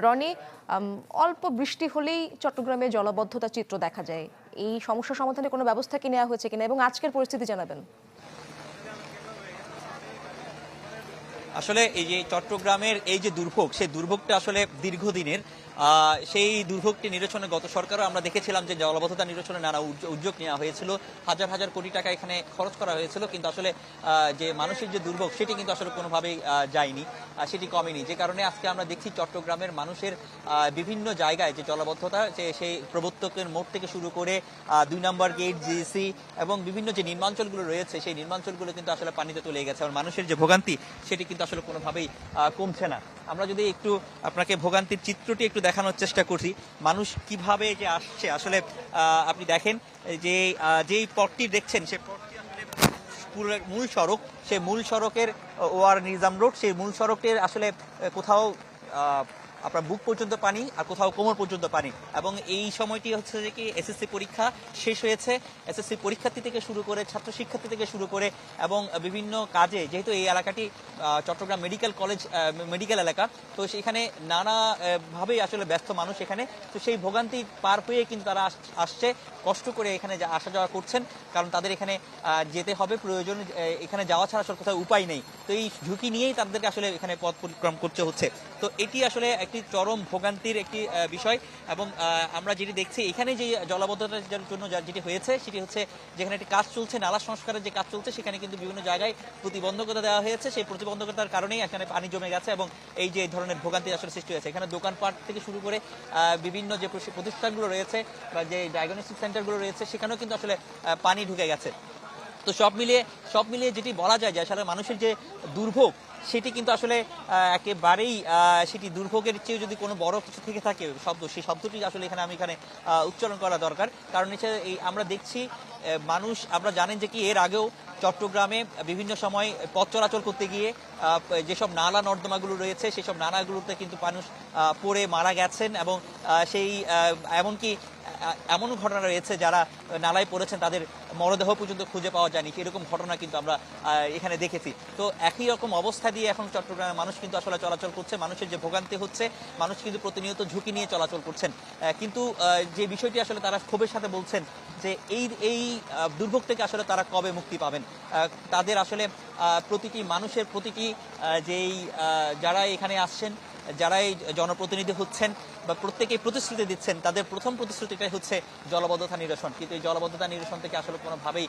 রনি, অল্প বৃষ্টি হলেই চট্টগ্রামে জলাবদ্ধতার চিত্র দেখা যায়। এই সমস্যা সমাধানে কোনো ব্যবস্থা কি নেওয়া হয়েছে কিনা এবং আজকের পরিস্থিতি জানাবেন। আসলে এই যে চট্টগ্রামের এই যে দুর্ভোগ, সেই দুর্ভোগটা আসলে দীর্ঘদিনের। সেই দুর্ভোগটি নিরসনে গত সরকারও আমরা দেখেছিলাম যে জলাবদ্ধতা নিরসনে নানা উদ্যোগ নেওয়া হয়েছিল, হাজার হাজার কোটি টাকা এখানে খরচ করা হয়েছিল, কিন্তু আসলে যে মানুষের যে দুর্ভোগ সেটি কিন্তু আসলে কোনোভাবেই যায়নি, সেটি কমেনি। যে কারণে আজকে আমরা দেখছি চট্টগ্রামের মানুষের বিভিন্ন জায়গায় যে জলাবদ্ধতা, যে সেই প্রবর্তকের মোড় থেকে শুরু করে 2 নম্বর গেট, জিসি এবং বিভিন্ন যে নির্মাঞ্চলগুলো রয়েছে, সেই নির্মাঞ্চলগুলো কিন্তু আসলে পানিতে তলিয়ে গেছে। আর মানুষের যে ভোগান্তি সেটি কিন্তু আসলে কোনোভাবেই কমছে না। আমরা যদি একটু আপনাকে ভোগান্তির চিত্রটি একটু দেখানোর চেষ্টা করছি, মানুষ কিভাবে যে আসছে আসলে আপনি দেখেন যে যেই পথটি দেখছেন সেই পথটি আসলে মূল সড়ক, সেই মূল সড়কের ওয়ার নিজাম রোড, সেই মূল সড়কের আসলে কোথাও আপনার বুক পর্যন্ত পানি আর কোথাও কোমর পর্যন্ত পানি। এবং এই সময়টি হচ্ছে যে কি এসএসসি পরীক্ষা শেষ হয়েছে, এসএসসি পরীক্ষার্থী থেকে শুরু করে ছাত্র শিক্ষার্থী থেকে শুরু করে এবং বিভিন্ন কাজে, যেহেতু এই এলাকাটি চট্টগ্রাম মেডিকেল কলেজ মেডিকেল এলাকা, তো সেখানে নানাভাবেই আসলে ব্যস্ত মানুষ এখানে। তো সেই ভোগান্তি পার হয়ে কিন্তু তারা আসছে, কষ্ট করে এখানে আসা যাওয়া করছেন, কারণ তাদের এখানে যেতে হবে, প্রয়োজন, এখানে যাওয়া ছাড়া আসলে কোথাও উপায় নেই। তো এই ঝুঁকি নিয়েই তাদেরকে আসলে এখানে পথ পরিক্রম করতে হচ্ছে। তো এটি আসলে একটি চরম ভোগান্তির একটি বিষয়। এবং আমরা যেটি দেখছি এখানে যে জলাবদ্ধতার জন্য যেটি হয়েছে সেটি হচ্ছে, যেখানে একটি কাজ চলছে, নালা সংস্কারের যে কাজ চলছে, সেখানে কিন্তু বিভিন্ন জায়গায় প্রতিবন্ধকতা দেওয়া হয়েছে। সেই প্রতিবন্ধকতার কারণেই এখানে পানি জমে গেছে এবং এই যে ধরনের ভোগান্তি আসলে সৃষ্টি হয়েছে। এখানে দোকানপাট থেকে শুরু করে বিভিন্ন যে প্রতিষ্ঠানগুলো রয়েছে বা যে ডায়াগনস্টিক সেন্টারগুলো রয়েছে, সেখানেও কিন্তু আসলে পানি ঢুকে গেছে। তো সব মিলিয়ে যেটি বলা যায় যে আসলে মানুষের যে দুর্ভোগ সেটি কিন্তু আসলে একেবারেই সেটি দুর্ভোগের চেয়ে যদি কোনো বড় কিছু থেকে থাকে সেই শব্দটি আসলে আমি এখানে উচ্চারণ করা দরকার। কারণ হচ্ছে এই আমরা দেখছি মানুষ, আমরা জানেন যে কি এর আগেও চট্টগ্রামে বিভিন্ন সময় পথ চলাচল করতে গিয়ে যেসব নালা নর্দমাগুলো রয়েছে সেসব নালাগুলোতে কিন্তু মানুষ পড়ে মারা গেছেন এবং সেই এমনকি এমন ঘটনা রয়েছে যারা নালায় পড়েছেন তাদের মরদেহ পর্যন্ত খুঁজে পাওয়া যায়নি, এরকম ঘটনা কিন্তু আমরা এখানে দেখেছি। তো একই রকম অবস্থা দিয়ে এখন চট্টগ্রামের মানুষ কিন্তু আসলে চলাচল করছে। মানুষের যে ভোগান্তি হচ্ছে, মানুষ কিন্তু প্রতিনিয়ত ঝুঁকি নিয়ে চলাচল করছেন। কিন্তু যে বিষয়টি আসলে তারা ক্ষোভের সাথে বলছেন যে এই দুর্ভোগ থেকে আসলে তারা কবে মুক্তি পাবেন। তাদের আসলে প্রতিটি মানুষের প্রতিটি যেই যারা এখানে আসছেন, যারা এই জনপ্রতিনিধি হচ্ছেন বা প্রত্যেকেই প্রতিশ্রুতি দিচ্ছেন, তাদের প্রথম প্রতিশ্রুতিটাই হচ্ছে জলাবদ্ধতা নিরসন। কিন্তু এই জলাবদ্ধতা নিরসন থেকে আসলে কোনোভাবেই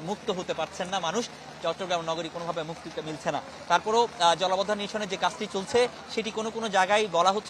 মুক্ত হতে পারছেন না মানুষ, চট্টগ্রাম নগরী কোনোভাবে মুক্তি মিলছে না। তারপরেও জলাবদ্ধতা নিরসনের যে কাজটি চলছে সেটি কোনো জায়গায় বলা হচ্ছে